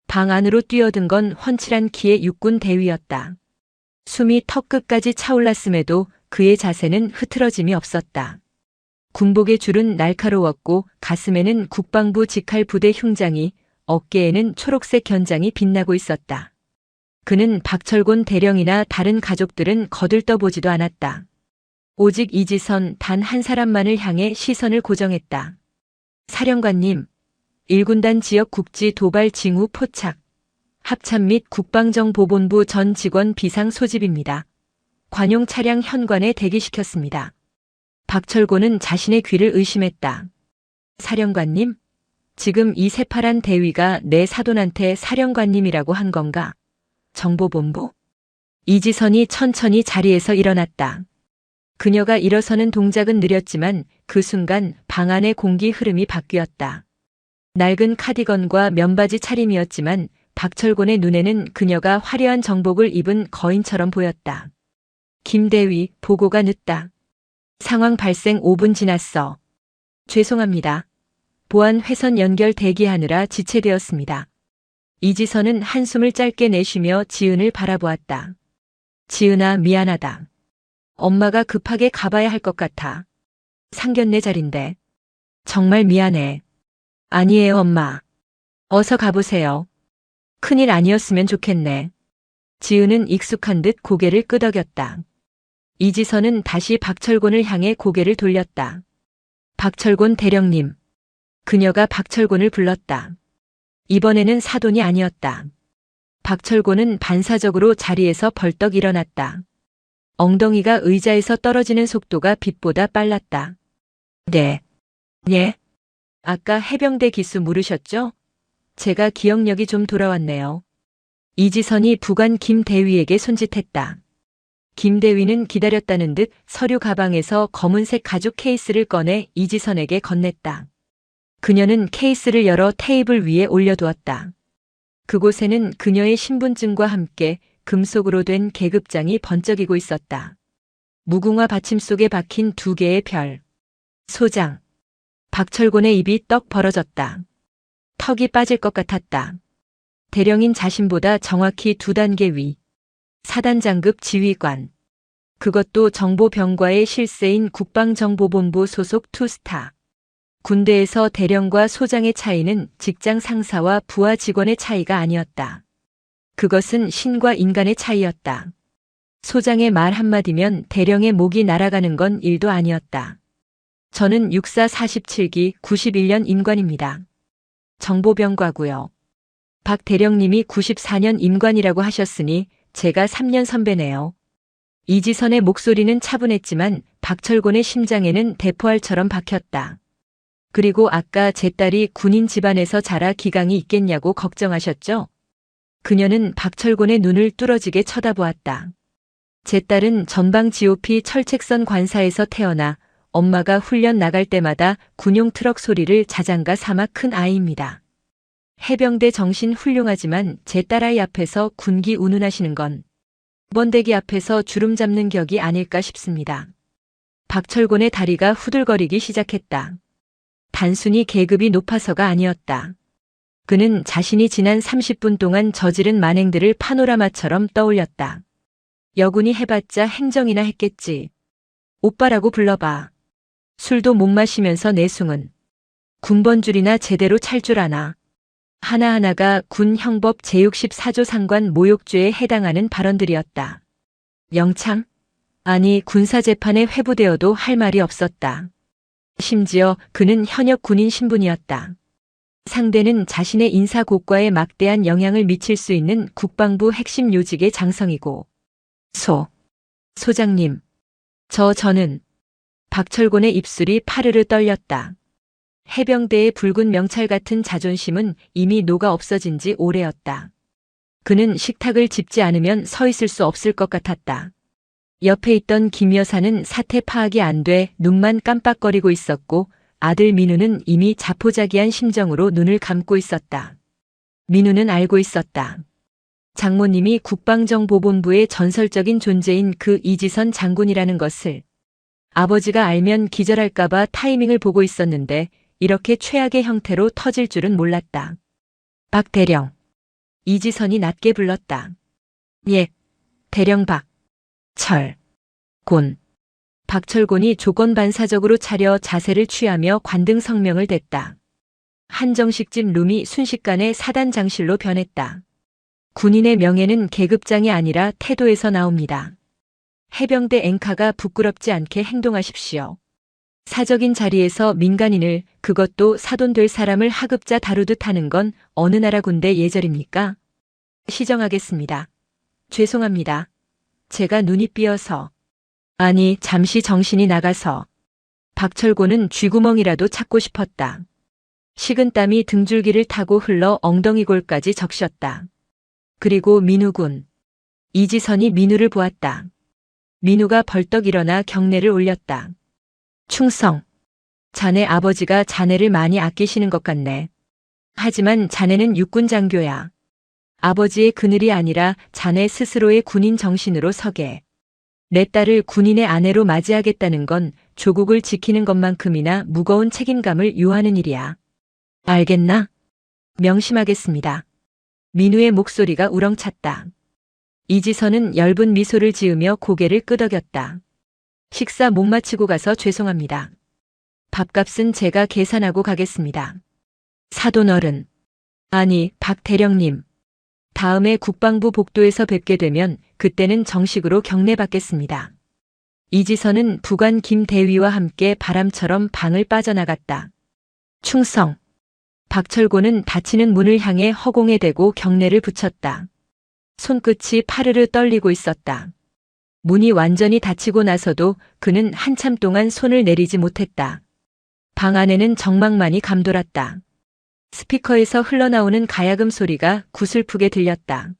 S2: 방 안으로 뛰어든 건 훤칠한 키의 육군 대위였다. 숨이 턱끝까지 차올랐음에도 그의 자세는 흐트러짐이 없었다. 군복의 줄은 날카로웠고 가슴에는 국방부 직할 부대 흉장이, 어깨에는 초록색 견장이 빛나고 있었다. 그는 박철곤 대령이나 다른 가족들은 거들떠보지도 않았다. 오직 이지선 단 한 사람만을 향해 시선을 고정했다. 사령관님, 1군단 지역 국지 도발 징후 포착. 합참 및 국방정보본부 전 직원 비상 소집입니다. 관용 차량 현관에 대기시켰습니다. 박철곤은 자신의 귀를 의심했다. 사령관님? 지금 이 새파란 대위가 내 사돈한테 사령관님이라고 한 건가? 정보본부? 이지선이 천천히 자리에서 일어났다. 그녀가 일어서는 동작은 느렸지만 그 순간 방 안의 공기 흐름이 바뀌었다. 낡은 카디건과 면바지 차림이었지만 박철곤의 눈에는 그녀가 화려한 정복을 입은 거인처럼 보였다. 김대위, 보고가 늦다. 상황 발생 5분 지났어. 죄송합니다. 보안 회선 연결 대기하느라 지체되었습니다. 이지선은 한숨을 짧게 내쉬며 지은을 바라보았다. 지은아, 미안하다. 엄마가 급하게 가봐야 할 것 같아. 상견례 자리인데. 정말 미안해. 아니에요, 엄마. 어서 가보세요. 큰일 아니었으면 좋겠네. 지은은 익숙한 듯 고개를 끄덕였다. 이지선은 다시 박철곤을 향해 고개를 돌렸다. 박철곤 대령님. 그녀가 박철곤을 불렀다. 이번에는 사돈이 아니었다. 박철곤은 반사적으로 자리에서 벌떡 일어났다. 엉덩이가 의자에서 떨어지는 속도가 빛보다 빨랐다. 네. 예. 아까 해병대 기수 물으셨죠? 제가 기억력이 좀 돌아왔네요. 이지선이 부관 김대위에게 손짓했다. 김대위는 기다렸다는 듯 서류 가방에서 검은색 가죽 케이스를 꺼내 이지선에게 건넸다. 그녀는 케이스를 열어 테이블 위에 올려두었다. 그곳에는 그녀의 신분증과 함께 금속으로 된 계급장이 번쩍이고 있었다. 무궁화 받침 속에 박힌 2개의 별. 소장. 박철곤의 입이 떡 벌어졌다. 턱이 빠질 것 같았다. 대령인 자신보다 정확히 2단계 위. 사단장급 지휘관. 그것도 정보병과의 실세인 국방정보본부 소속 투스타. 군대에서 대령과 소장의 차이는 직장 상사와 부하 직원의 차이가 아니었다. 그것은 신과 인간의 차이였다. 소장의 말 한마디면 대령의 목이 날아가는 건 일도 아니었다. 저는 육사 47기 91년 임관입니다. 정보병과고요. 박 대령님이 94년 임관이라고 하셨으니 제가 3년 선배네요. 이지선의 목소리는 차분했지만 박철곤의 심장에는 대포알처럼 박혔다. 그리고 아까 제 딸이 군인 집안에서 자라 기강이 있겠냐고 걱정하셨죠? 그녀는 박철곤의 눈을 뚫어지게 쳐다보았다. 제 딸은 전방 GOP 철책선 관사에서 태어나 엄마가 훈련 나갈 때마다 군용 트럭 소리를 자장가 삼아 큰 아이입니다. 해병대 정신 훌륭하지만 제 딸아이 앞에서 군기 운운하시는 건 번데기 앞에서 주름 잡는 격이 아닐까 싶습니다. 박철곤의 다리가 후들거리기 시작했다. 단순히 계급이 높아서가 아니었다. 그는 자신이 지난 30분 동안 저지른 만행들을 파노라마처럼 떠올렸다. 여군이 해봤자 행정이나 했겠지. 오빠라고 불러봐. 술도 못 마시면서 내숭은. 군번줄이나 제대로 찰 줄 아나. 하나하나가 군 형법 제64조 상관 모욕죄에 해당하는 발언들이었다. 영창? 아니 군사재판에 회부되어도 할 말이 없었다. 심지어 그는 현역 군인 신분이었다. 상대는 자신의 인사고과에 막대한 영향을 미칠 수 있는 국방부 핵심 요직의 장성이고. 소장님. 저는. 박철곤의 입술이 파르르 떨렸다. 해병대의 붉은 명찰 같은 자존심은 이미 녹아 없어진 지 오래였다. 그는 식탁을 짚지 않으면 서 있을 수 없을 것 같았다. 옆에 있던 김 여사는 사태 파악이 안 돼 눈만 깜빡거리고 있었고 아들 민우는 이미 자포자기한 심정으로 눈을 감고 있었다. 민우는 알고 있었다. 장모님이 국방정보본부의 전설적인 존재인 그 이지선 장군이라는 것을. 아버지가 알면 기절할까봐 타이밍을 보고 있었는데 이렇게 최악의 형태로 터질 줄은 몰랐다. 박 대령. 이지선이 낮게 불렀다. 예. 대령 박. 곤. 박철곤이 조건반사적으로 차려 자세를 취하며 관등 성명을 댔다. 한정식집 룸이 순식간에 사단장실로 변했다. 군인의 명예는 계급장이 아니라 태도에서 나옵니다. 해병대 앵카가 부끄럽지 않게 행동하십시오. 사적인 자리에서 민간인을, 그것도 사돈 될 사람을 하급자 다루듯 하는 건 어느 나라 군대 예절입니까? 시정하겠습니다. 죄송합니다. 제가 눈이 삐어서. 아니, 잠시 정신이 나가서. 박철곤은 쥐구멍이라도 찾고 싶었다. 식은땀이 등줄기를 타고 흘러 엉덩이골까지 적셨다. 그리고 민우군. 이지선이 민우를 보았다. 민우가 벌떡 일어나 경례를 올렸다. 충성. 자네 아버지가 자네를 많이 아끼시는 것 같네. 하지만 자네는 육군 장교야. 아버지의 그늘이 아니라 자네 스스로의 군인 정신으로 서게. 내 딸을 군인의 아내로 맞이하겠다는 건 조국을 지키는 것만큼이나 무거운 책임감을 요하는 일이야. 알겠나? 명심하겠습니다. 민우의 목소리가 우렁찼다. 이지선은 엷은 미소를 지으며 고개를 끄덕였다. 식사 못 마치고 가서 죄송합니다. 밥값은 제가 계산하고 가겠습니다. 사돈 어른. 아니, 박 대령님. 다음에 국방부 복도에서 뵙게 되면 그때는 정식으로 경례받겠습니다. 이지선은 부관 김 대위와 함께 바람처럼 방을 빠져나갔다. 충성. 박철곤은 닫히는 문을 향해 허공에 대고 경례를 붙였다. 손끝이 파르르 떨리고 있었다. 문이 완전히 닫히고 나서도 그는 한참 동안 손을 내리지 못했다. 방 안에는 정막만이 감돌았다. 스피커에서 흘러나오는 가야금 소리가 구슬프게 들렸다.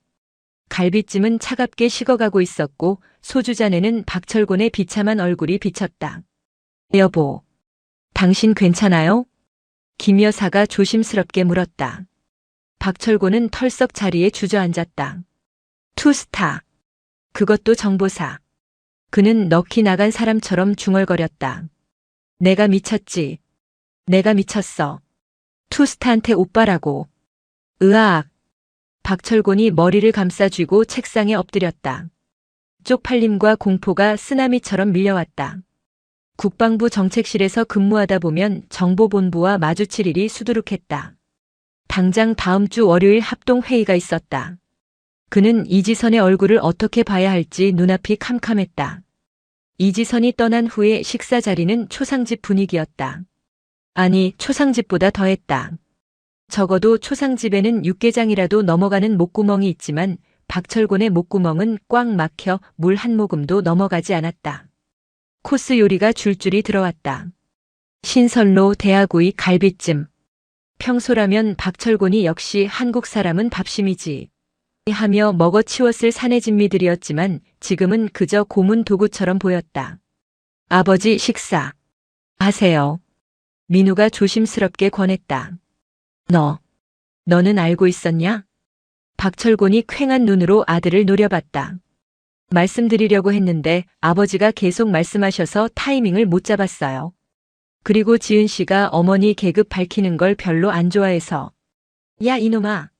S2: 갈비찜은 차갑게 식어가고 있었고 소주잔에는 박철곤의 비참한 얼굴이 비쳤다. 여보, 당신 괜찮아요? 김 여사가 조심스럽게 물었다. 박철곤은 털썩 자리에 주저앉았다. 투스타. 그것도 정보사. 그는 넋이 나간 사람처럼 중얼거렸다. 내가 미쳤지. 내가 미쳤어. 투스타한테 오빠라고. 으악. 박철곤이 머리를 감싸쥐고 책상에 엎드렸다. 쪽팔림과 공포가 쓰나미처럼 밀려왔다. 국방부 정책실에서 근무하다 보면 정보본부와 마주칠 일이 수두룩했다. 당장 다음 주 월요일 합동회의가 있었다. 그는 이지선의 얼굴을 어떻게 봐야 할지 눈앞이 캄캄했다. 이지선이 떠난 후의 식사 자리는 초상집 분위기였다. 아니, 초상집보다 더했다. 적어도 초상집에는 육개장이라도 넘어가는 목구멍이 있지만 박철곤의 목구멍은 꽉 막혀 물 한 모금도 넘어가지 않았다. 코스 요리가 줄줄이 들어왔다. 신선로, 대하구이, 갈비찜. 평소라면 박철곤이 역시 한국 사람은 밥심이지 하며 먹어치웠을 사내 진미들이었지만 지금은 그저 고문 도구처럼 보였다. 아버지 식사 하세요. 민우가 조심스럽게 권했다. 너는 알고 있었냐? 박철곤이 퀭한 눈으로 아들을 노려봤다. 말씀드리려고 했는데 아버지가 계속 말씀하셔서 타이밍을 못 잡았어요. 그리고 지은 씨가 어머니 계급 밝히는 걸 별로 안 좋아해서. 야 이놈아.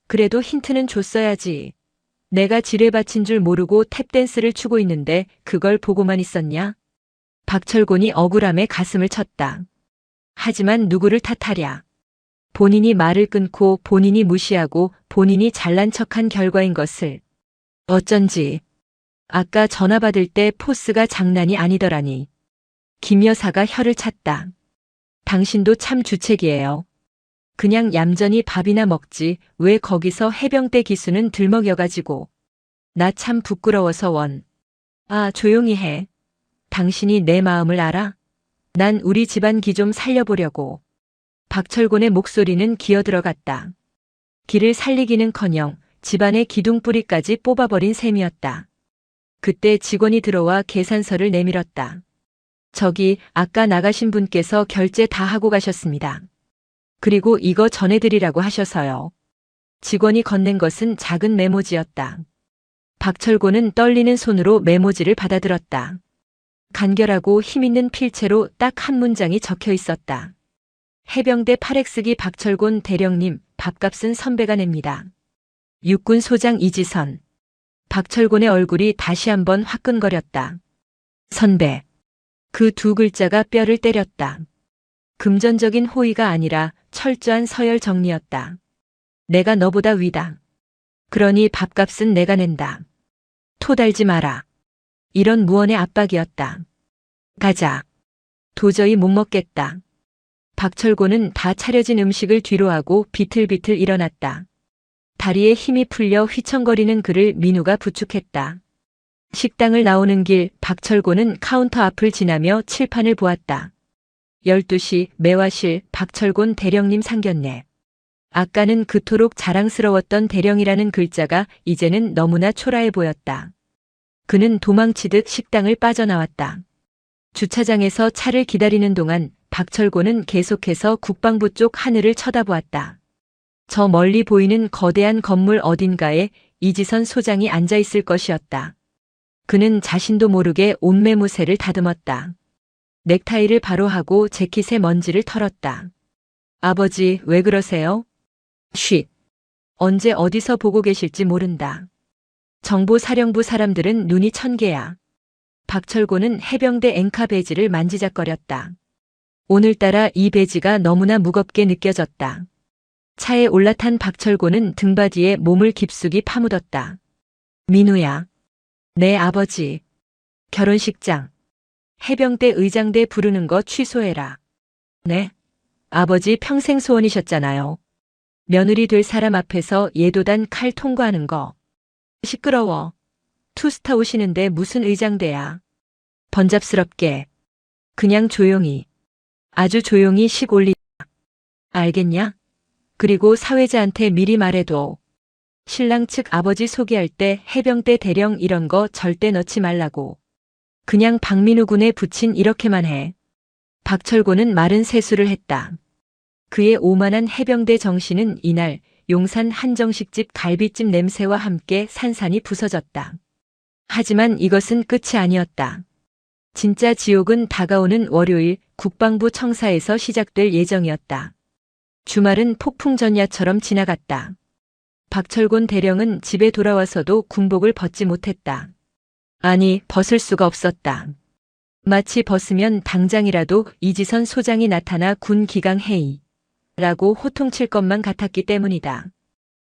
S2: 그래도 힌트는 줬어야지. 내가 지뢰밭인 줄 모르고 탭댄스를 추고 있는데 그걸 보고만 있었냐? 박철곤이 억울함에 가슴을 쳤다. 하지만 누구를 탓하랴. 본인이 말을 끊고 본인이 무시하고 본인이 잘난 척한 결과인 것을. 어쩐지. 아까 전화 받을 때 포스가 장난이 아니더라니. 김 여사가 혀를 찼다. 당신도 참 주책이에요. 그냥 얌전히 밥이나 먹지 왜 거기서 해병대 기수는 들먹여가지고. 나 참 부끄러워서 원. 아, 조용히 해. 당신이 내 마음을 알아? 난 우리 집안 기 좀 살려보려고. 박철곤의 목소리는 기어들어갔다. 기를 살리기는커녕 집안의 기둥뿌리까지 뽑아버린 셈이었다. 그때 직원이 들어와 계산서를 내밀었다. 저기 아까 나가신 분께서 결제 다 하고 가셨습니다. 그리고 이거 전해드리라고 하셔서요. 직원이 건넨 것은 작은 메모지였다. 박철곤은 떨리는 손으로 메모지를 받아들었다. 간결하고 힘있는 필체로 딱 한 문장이 적혀 있었다. 해병대 8X기 박철곤 대령님, 밥값은 선배가 냅니다. 육군 소장 이지선. 박철곤의 얼굴이 다시 한번 화끈거렸다. 선배. 그 두 글자가 뼈를 때렸다. 금전적인 호의가 아니라 철저한 서열 정리였다. 내가 너보다 위다. 그러니 밥값은 내가 낸다. 토 달지 마라. 이런 무언의 압박이었다. 가자. 도저히 못 먹겠다. 박철곤은 다 차려진 음식을 뒤로하고 비틀비틀 일어났다. 다리에 힘이 풀려 휘청거리는 그를 민우가 부축했다. 식당을 나오는 길 박철곤은 카운터 앞을 지나며 칠판을 보았다. 12시 매화실 박철곤 대령님 상견례. 아까는 그토록 자랑스러웠던 대령이라는 글자가 이제는 너무나 초라해 보였다. 그는 도망치듯 식당을 빠져나왔다. 주차장에서 차를 기다리는 동안 박철곤은 계속해서 국방부 쪽 하늘을 쳐다보았다. 저 멀리 보이는 거대한 건물 어딘가에 이지선 소장이 앉아 있을 것이었다. 그는 자신도 모르게 옷매무새를 다듬었다. 넥타이를 바로 하고 재킷에 먼지를 털었다. 아버지, 왜 그러세요? 쉿. 언제 어디서 보고 계실지 모른다. 정보사령부 사람들은 눈이 천개야. 박철곤은 해병대 앵카 배지를 만지작거렸다. 오늘따라 이 배지가 너무나 무겁게 느껴졌다. 차에 올라탄 박철곤은 등받이에 몸을 깊숙이 파묻었다. 민우야. 내 아버지. 결혼식장. 해병대 의장대 부르는 거 취소해라. 네? 아버지 평생 소원이셨잖아요. 며느리 될 사람 앞에서 예도단 칼 통과하는 거. 시끄러워. 투스타 오시는데 무슨 의장대야. 번잡스럽게. 그냥 조용히. 아주 조용히 식 올리자. 알겠냐? 그리고 사회자한테 미리 말해도 신랑 측 아버지 소개할 때 해병대 대령 이런 거 절대 넣지 말라고. 그냥 박민우 군에 붙인 이렇게만 해. 박철곤은 마른 세수를 했다. 그의 오만한 해병대 정신은 이날 용산 한정식집 갈비찜 냄새와 함께 산산이 부서졌다. 하지만 이것은 끝이 아니었다. 진짜 지옥은 다가오는 월요일 국방부 청사에서 시작될 예정이었다. 주말은 폭풍전야처럼 지나갔다. 박철곤 대령은 집에 돌아와서도 군복을 벗지 못했다. 아니, 벗을 수가 없었다. 마치 벗으면 당장이라도 이지선 소장이 나타나 군 기강 회의라고 호통칠 것만 같았기 때문이다.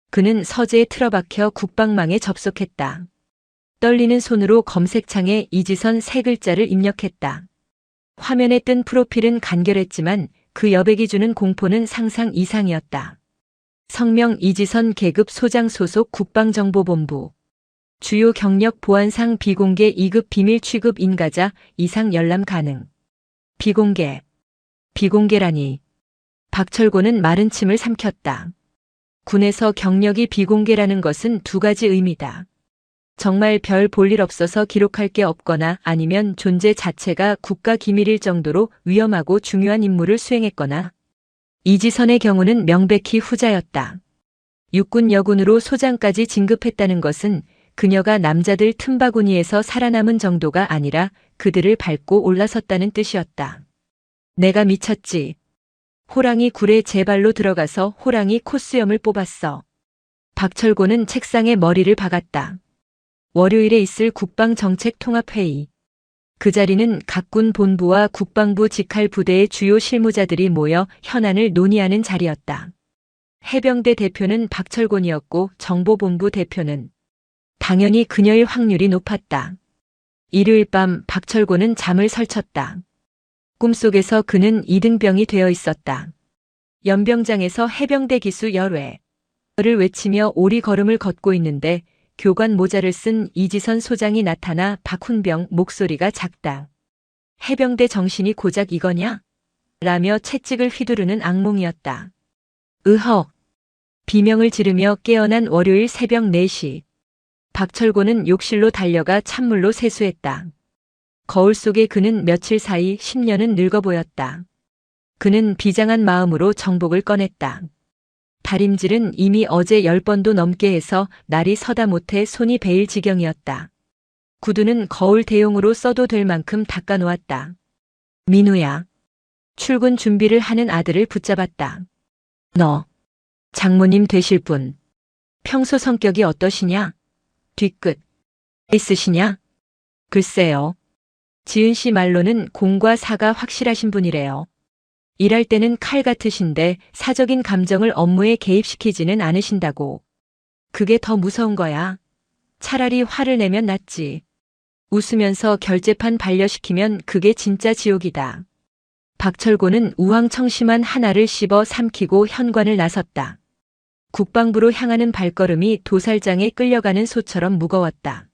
S2: 그는 서재에 틀어박혀 국방망에 접속했다. 떨리는 손으로 검색창에 이지선 세 글자를 입력했다. 화면에 뜬 프로필은 간결했지만 그 여백이 주는 공포는 상상 이상이었다. 성명 이지선 계급 소장 소속 국방정보본부. 주요 경력 보안상 비공개 2급 비밀 취급 인가자 이상 열람 가능. 비공개. 비공개라니. 박철곤은 마른 침을 삼켰다. 군에서 경력이 비공개라는 것은 두 가지 의미다. 정말 별 볼 일 없어서 기록할 게 없거나 아니면 존재 자체가 국가 기밀일 정도로 위험하고 중요한 임무를 수행했거나. 이지선의 경우는 명백히 후자였다. 육군 여군으로 소장까지 진급했다는 것은 그녀가 남자들 틈바구니에서 살아남은 정도가 아니라 그들을 밟고 올라섰다는 뜻이었다. 내가 미쳤지. 호랑이 굴에 제 발로 들어가서 호랑이 코수염을 뽑았어. 박철곤은 책상에 머리를 박았다. 월요일에 있을 국방정책통합회의. 그 자리는 각군 본부와 국방부 직할 부대의 주요 실무자들이 모여 현안을 논의하는 자리였다. 해병대 대표는 박철곤이었고 정보본부 대표는 당연히 그녀일 확률이 높았다. 일요일 밤 박철곤은 잠을 설쳤다. 꿈속에서 그는 이등병이 되어 있었다. 연병장에서 해병대 기수 열외를 외치며 오리걸음을 걷고 있는데 교관 모자를 쓴 이지선 소장이 나타나 박훈병 목소리가 작다. 해병대 정신이 고작 이거냐? 라며 채찍을 휘두르는 악몽이었다. 으헉. 비명을 지르며 깨어난 월요일 새벽 4시. 박철곤은 욕실로 달려가 찬물로 세수했다. 거울 속에 그는 며칠 사이 10년은 늙어 보였다. 그는 비장한 마음으로 정복을 꺼냈다. 다림질은 이미 어제 10번도 넘게 해서 날이 서다 못해 손이 베일 지경이었다. 구두는 거울 대용으로 써도 될 만큼 닦아놓았다. 민우야. 출근 준비를 하는 아들을 붙잡았다. 너, 장모님 되실 분. 평소 성격이 어떠시냐? 뒤끝. 있으시냐? 글쎄요. 지은 씨 말로는 공과 사가 확실하신 분이래요. 일할 때는 칼 같으신데 사적인 감정을 업무에 개입시키지는 않으신다고. 그게 더 무서운 거야. 차라리 화를 내면 낫지. 웃으면서 결제판 반려시키면 그게 진짜 지옥이다. 박철곤은 우황청심한 하나를 씹어 삼키고 현관을 나섰다. 국방부로 향하는 발걸음이 도살장에 끌려가는 소처럼 무거웠다.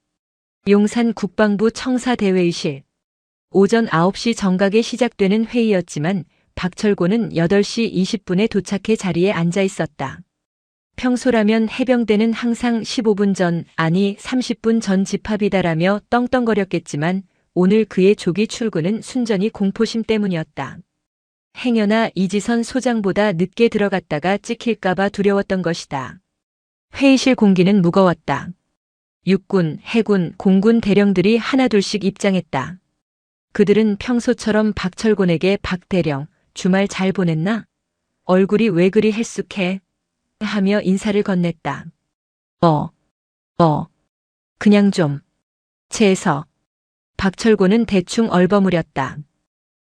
S2: 용산 국방부 청사대회의실. 오전 9시 정각에 시작되는 회의였지만 박철곤은 8시 20분에 도착해 자리에 앉아 있었다. 평소라면 해병대는 항상 15분 전, 아니 30분 전 집합이다라며 떵떵거렸겠지만 오늘 그의 조기 출근은 순전히 공포심 때문이었다. 행여나 이지선 소장보다 늦게 들어갔다가 찍힐까봐 두려웠던 것이다. 회의실 공기는 무거웠다. 육군, 해군, 공군 대령들이 하나둘씩 입장했다. 그들은 평소처럼 박철곤에게 박 대령, 주말 잘 보냈나? 얼굴이 왜 그리 헬쑥해? 하며 인사를 건넸다. 그냥 좀. 채에서. 박철곤은 대충 얼버무렸다.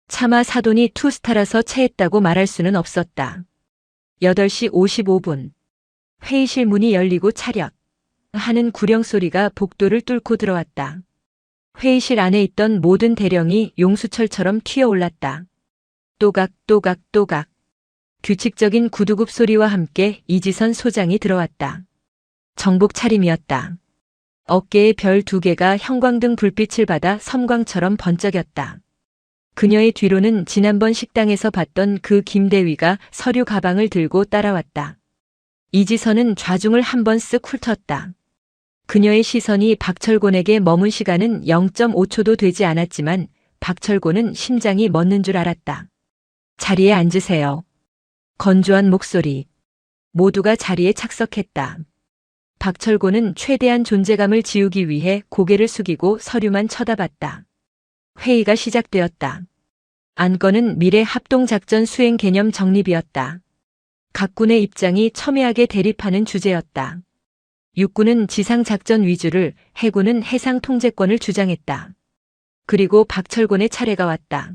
S2: 차마 사돈이 투스타라서 체했다고 말할 수는 없었다. 8시 55분. 회의실 문이 열리고 차렷. 하는 구령 소리가 복도를 뚫고 들어왔다. 회의실 안에 있던 모든 대령이 용수철처럼 튀어올랐다. 또각. 규칙적인 구두굽 소리와 함께 이지선 소장이 들어왔다. 정복 차림이었다. 어깨에 별 2개가 형광등 불빛을 받아 섬광처럼 번쩍였다. 그녀의 뒤로는 지난번 식당에서 봤던 그 김대위가 서류 가방을 들고 따라왔다. 이지선은 좌중을 한번 쓱 훑었다. 그녀의 시선이 박철곤에게 머문 시간은 0.5초도 되지 않았지만 박철곤은 심장이 멎는 줄 알았다. 자리에 앉으세요. 건조한 목소리. 모두가 자리에 착석했다. 박철곤은 최대한 존재감을 지우기 위해 고개를 숙이고 서류만 쳐다봤다. 회의가 시작되었다. 안건은 미래 합동작전 수행 개념 정립이었다. 각 군의 입장이 첨예하게 대립하는 주제였다. 육군은 지상작전 위주를, 해군은 해상 통제권을 주장했다. 그리고 박철곤의 차례가 왔다.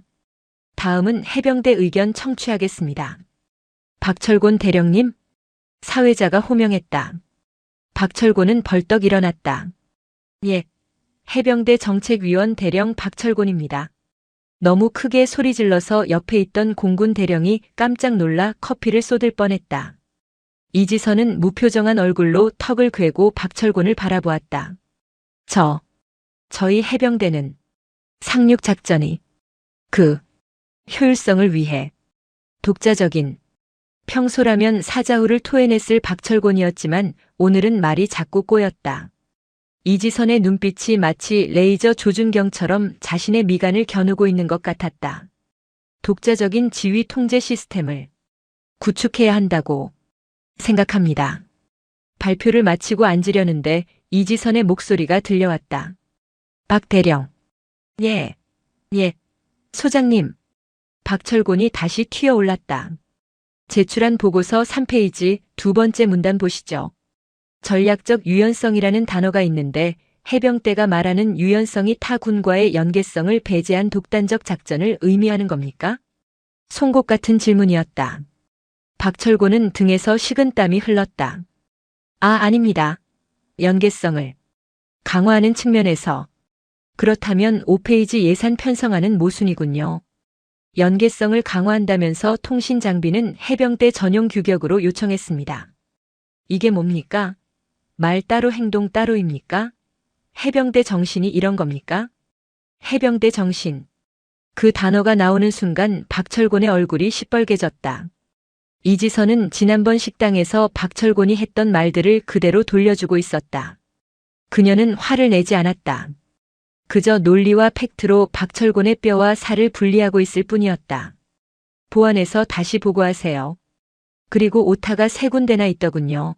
S2: 다음은 해병대 의견 청취하겠습니다. 박철곤 대령님, 사회자가 호명했다. 박철곤은 벌떡 일어났다. 예, 해병대 정책위원 대령 박철곤입니다. 너무 크게 소리 질러서 옆에 있던 공군 대령이 깜짝 놀라 커피를 쏟을 뻔했다. 이지선은 무표정한 얼굴로 턱을 괴고 박철곤을 바라보았다. 저희 해병대는 상륙작전이 그 효율성을 위해 독자적인 평소라면 사자후를 토해냈을 박철곤이었지만 오늘은 말이 자꾸 꼬였다. 이지선의 눈빛이 마치 레이저 조준경처럼 자신의 미간을 겨누고 있는 것 같았다. 독자적인 지휘 통제 시스템을 구축해야 한다고 생각합니다. 발표를 마치고 앉으려는데 이지선의 목소리가 들려왔다. 박 대령. 예, 소장님. 박철곤이 다시 튀어올랐다. 제출한 보고서 3페이지 2번째 문단 보시죠. 전략적 유연성이라는 단어가 있는데 해병대가 말하는 유연성이 타 군과의 연계성을 배제한 독단적 작전을 의미하는 겁니까? 송곳 같은 질문이었다. 박철곤은 등에서 식은땀이 흘렀다. 아닙니다. 연계성을 강화하는 측면에서. 그렇다면 5페이지 예산 편성안은 모순이군요. 연계성을 강화한다면서 통신 장비는 해병대 전용 규격으로 요청했습니다. 이게 뭡니까? 말 따로 행동 따로입니까? 해병대 정신이 이런 겁니까? 해병대 정신. 그 단어가 나오는 순간 박철곤의 얼굴이 시뻘개졌다. 이지선은 지난번 식당에서 박철곤이 했던 말들을 그대로 돌려주고 있었다. 그녀는 화를 내지 않았다. 그저 논리와 팩트로 박철곤의 뼈와 살을 분리하고 있을 뿐이었다. 보안에서 다시 보고하세요. 그리고 오타가 3군데나 있더군요.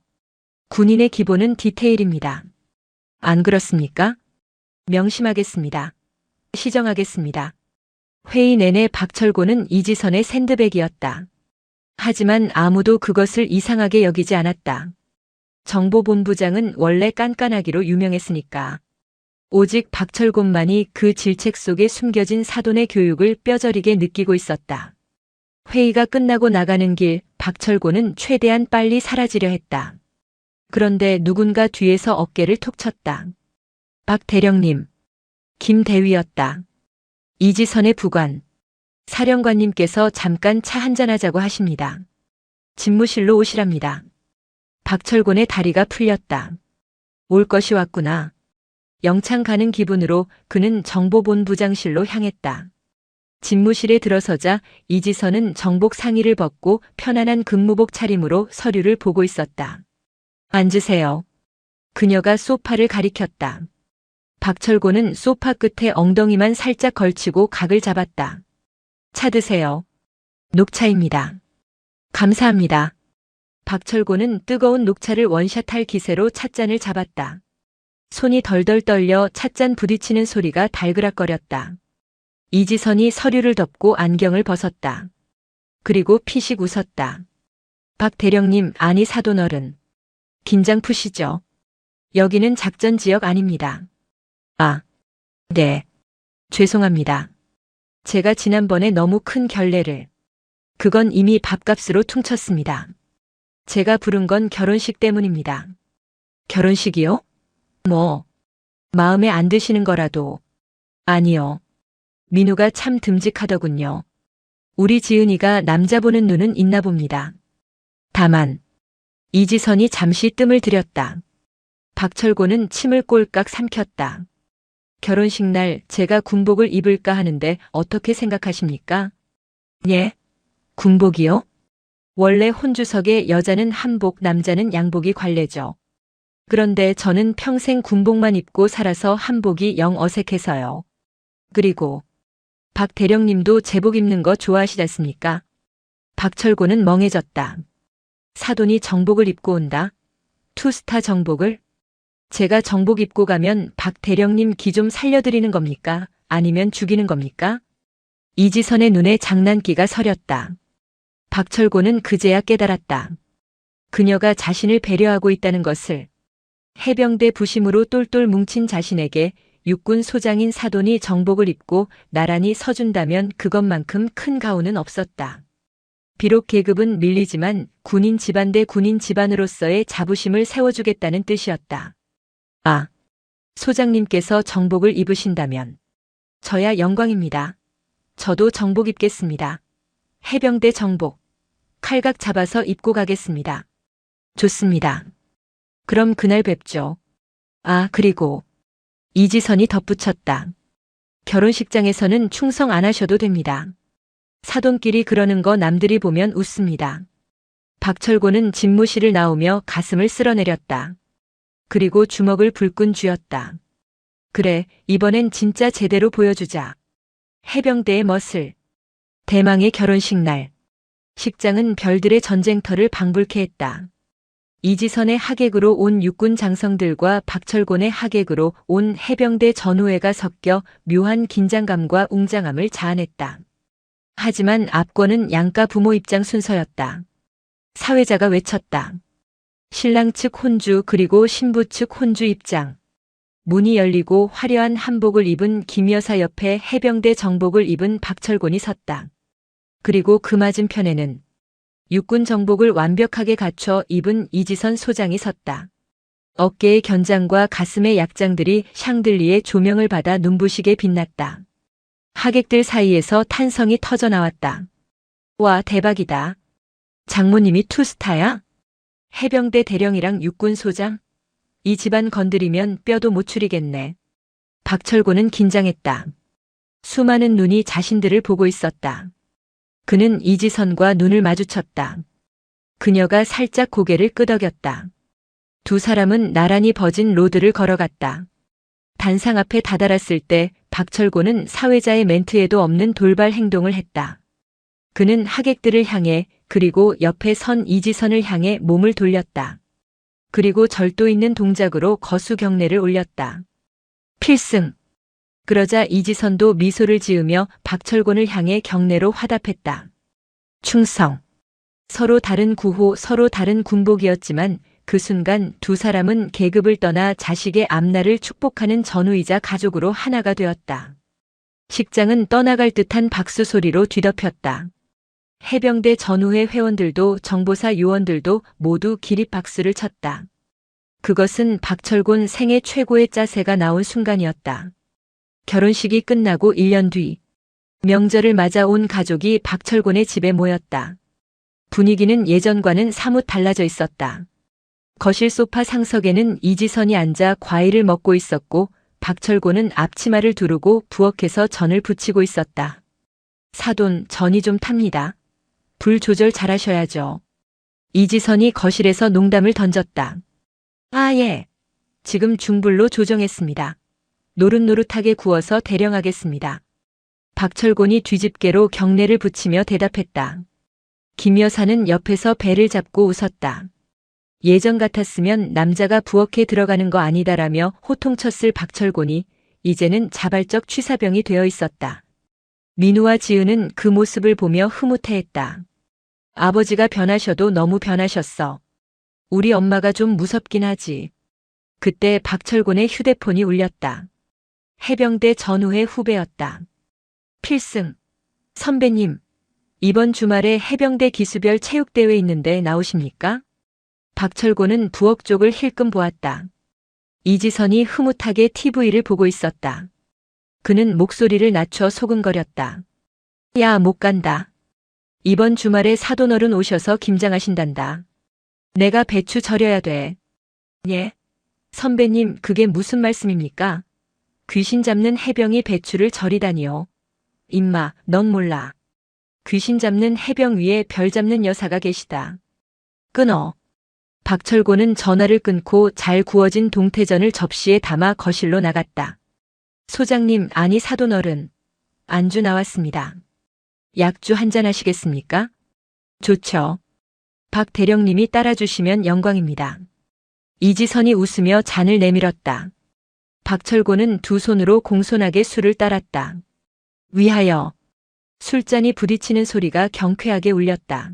S2: 군인의 기본은 디테일입니다. 안 그렇습니까? 명심하겠습니다. 시정하겠습니다. 회의 내내 박철곤은 이지선의 샌드백이었다. 하지만 아무도 그것을 이상하게 여기지 않았다. 정보본부장은 원래 깐깐하기로 유명했으니까. 오직 박철곤만이 그 질책 속에 숨겨진 사돈의 교육을 뼈저리게 느끼고 있었다. 회의가 끝나고 나가는 길 박철곤은 최대한 빨리 사라지려 했다. 그런데 누군가 뒤에서 어깨를 톡 쳤다. 박 대령님. 김 대위였다. 이지선의 부관. 사령관님께서 잠깐 차 한잔하자고 하십니다. 집무실로 오시랍니다. 박철곤의 다리가 풀렸다. 올 것이 왔구나. 영창 가는 기분으로 그는 정보본부장실로 향했다. 집무실에 들어서자 이지선은 정복 상의를 벗고 편안한 근무복 차림으로 서류를 보고 있었다. 앉으세요. 그녀가 소파를 가리켰다. 박철곤은 소파 끝에 엉덩이만 살짝 걸치고 각을 잡았다. 차 드세요. 녹차입니다. 감사합니다. 박철곤은 뜨거운 녹차를 원샷할 기세로 찻잔을 잡았다. 손이 덜덜 떨려 찻잔 부딪히는 소리가 달그락거렸다. 이지선이 서류를 덮고 안경을 벗었다. 그리고 피식 웃었다. 박 대령님, 아니 사돈어른. 긴장 푸시죠. 여기는 작전 지역 아닙니다. 네. 죄송합니다. 제가 지난번에 너무 큰 결례를. 그건 이미 밥값으로 퉁쳤습니다. 제가 부른 건 결혼식 때문입니다. 결혼식이요? 마음에 안 드시는 거라도. 아니요. 민우가 참 듬직하더군요. 우리 지은이가 남자 보는 눈은 있나 봅니다. 다만 이지선이 잠시 뜸을 들였다. 박철곤은 침을 꼴깍 삼켰다. 결혼식 날 제가 군복을 입을까 하는데 어떻게 생각하십니까? 예? 군복이요? 원래 혼주석에 여자는 한복, 남자는 양복이 관례죠. 그런데 저는 평생 군복만 입고 살아서 한복이 영 어색해서요. 그리고 박 대령님도 제복 입는 거 좋아하시지 않습니까? 박철곤은 멍해졌다. 사돈이 정복을 입고 온다? 투스타 정복을? 제가 정복 입고 가면 박 대령님 기 좀 살려드리는 겁니까? 아니면 죽이는 겁니까? 이지선의 눈에 장난기가 서렸다. 박철곤은 그제야 깨달았다. 그녀가 자신을 배려하고 있다는 것을. 해병대 부심으로 똘똘 뭉친 자신에게 육군 소장인 사돈이 정복을 입고 나란히 서준다면 그것만큼 큰 가오는 없었다. 비록 계급은 밀리지만 군인 집안 대 군인 집안으로서의 자부심을 세워주겠다는 뜻이었다. 아, 소장님께서 정복을 입으신다면 저야 영광입니다. 저도 정복 입겠습니다. 해병대 정복. 칼각 잡아서 입고 가겠습니다. 좋습니다. 그럼 그날 뵙죠. 아, 그리고 이지선이 덧붙였다. 결혼식장에서는 충성 안 하셔도 됩니다. 사돈끼리 그러는 거 남들이 보면 웃습니다. 박철곤은 집무실을 나오며 가슴을 쓸어내렸다. 그리고 주먹을 불끈 쥐었다. 그래, 이번엔 진짜 제대로 보여주자. 해병대의 멋을. 대망의 결혼식 날. 식장은 별들의 전쟁터를 방불케 했다. 이지선의 하객으로 온 육군 장성들과 박철곤의 하객으로 온 해병대 전우회가 섞여 묘한 긴장감과 웅장함을 자아냈다. 하지만 압권은 양가 부모 입장 순서였다. 사회자가 외쳤다. 신랑 측 혼주 그리고 신부 측 혼주 입장. 문이 열리고 화려한 한복을 입은 김여사 옆에 해병대 정복을 입은 박철곤이 섰다. 그리고 그 맞은편에는 육군 정복을 완벽하게 갖춰 입은 이지선 소장이 섰다. 어깨의 견장과 가슴의 약장들이 샹들리의 조명을 받아 눈부시게 빛났다. 하객들 사이에서 탄성이 터져나왔다. 와, 대박이다. 장모님이 투스타야? 해병대 대령이랑 육군 소장? 이 집안 건드리면 뼈도 못 추리겠네. 박철곤은 긴장했다. 수많은 눈이 자신들을 보고 있었다. 그는 이지선과 눈을 마주쳤다. 그녀가 살짝 고개를 끄덕였다. 두 사람은 나란히 버진 로드를 걸어갔다. 단상 앞에 다다랐을 때 박철곤은 사회자의 멘트에도 없는 돌발 행동을 했다. 그는 하객들을 향해 그리고 옆에 선 이지선을 향해 몸을 돌렸다. 그리고 절도 있는 동작으로 거수 경례를 올렸다. 필승. 그러자 이지선도 미소를 지으며 박철곤을 향해 경례로 화답했다. 충성. 서로 다른 구호, 서로 다른 군복이었지만 그 순간 두 사람은 계급을 떠나 자식의 앞날을 축복하는 전우이자 가족으로 하나가 되었다. 식장은 떠나갈 듯한 박수 소리로 뒤덮였다. 해병대 전우회 회원들도 정보사 요원들도 모두 기립박수를 쳤다. 그것은 박철곤 생애 최고의 짜세가 나온 순간이었다. 결혼식이 끝나고 1년 뒤 명절을 맞아 온 가족이 박철곤의 집에 모였다. 분위기는 예전과는 사뭇 달라져 있었다. 거실 소파 상석에는 이지선이 앉아 과일을 먹고 있었고 박철곤은 앞치마를 두르고 부엌에서 전을 부치고 있었다. 사돈, 전이 좀 탑니다. 불 조절 잘하셔야죠. 이지선이 거실에서 농담을 던졌다. 아, 예. 지금 중불로 조정했습니다. 노릇노릇하게 구워서 대령하겠습니다. 박철곤이 뒤집개로 경례를 붙이며 대답했다. 김 여사는 옆에서 배를 잡고 웃었다. 예전 같았으면 남자가 부엌에 들어가는 거 아니다라며 호통쳤을 박철곤이 이제는 자발적 취사병이 되어 있었다. 민우와 지은은 그 모습을 보며 흐뭇해했다. 아버지가 변하셔도 너무 변하셨어. 우리 엄마가 좀 무섭긴 하지. 그때 박철곤의 휴대폰이 울렸다. 해병대 전우회 후배였다. 필승. 선배님, 이번 주말에 해병대 기수별 체육대회 있는데 나오십니까? 박철곤은 부엌 쪽을 힐끔 보았다. 이지선이 흐뭇하게 TV를 보고 있었다. 그는 목소리를 낮춰 소근거렸다. 야, 못 간다. 이번 주말에 사돈어른 오셔서 김장하신단다. 내가 배추 절여야 돼. 예? 선배님, 그게 무슨 말씀입니까? 귀신 잡는 해병이 배추를 절이다니요. 임마, 넌 몰라. 귀신 잡는 해병 위에 별 잡는 여사가 계시다. 끊어. 박철고는 전화를 끊고 잘 구워진 동태전을 접시에 담아 거실로 나갔다. 소장님, 아니 사돈어른. 안주 나왔습니다. 약주 한잔 하시겠습니까? 좋죠. 박 대령님이 따라주시면 영광입니다. 이지선이 웃으며 잔을 내밀었다. 박철고는 두 손으로 공손하게 술을 따랐다. 위하여. 술잔이 부딪히는 소리가 경쾌하게 울렸다.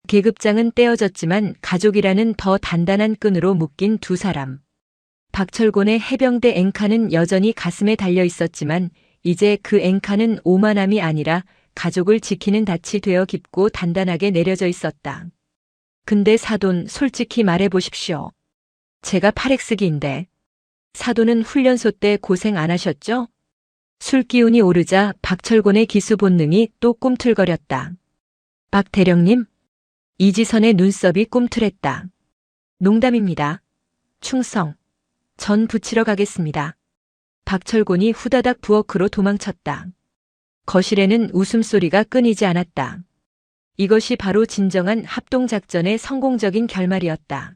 S2: 계급장은 떼어졌지만 가족이라는 더 단단한 끈으로 묶인 두 사람. 박철곤의 해병대 앵카는 여전히 가슴에 달려 있었지만 이제 그 앵카는 오만함이 아니라 가족을 지키는 닻이 되어 깊고 단단하게 내려져 있었다. 근데 사돈, 솔직히 말해보십시오. 제가 파렉스기인데. 사돈은 훈련소 때 고생 안 하셨죠? 술 기운이 오르자 박철곤의 기수 본능이 또 꿈틀거렸다. 박 대령님? 이지선의 눈썹이 꿈틀했다. 농담입니다. 충성. 전 붙이러 가겠습니다. 박철곤이 후다닥 부엌으로 도망쳤다. 거실에는 웃음소리가 끊이지 않았다. 이것이 바로 진정한 합동작전의 성공적인 결말이었다.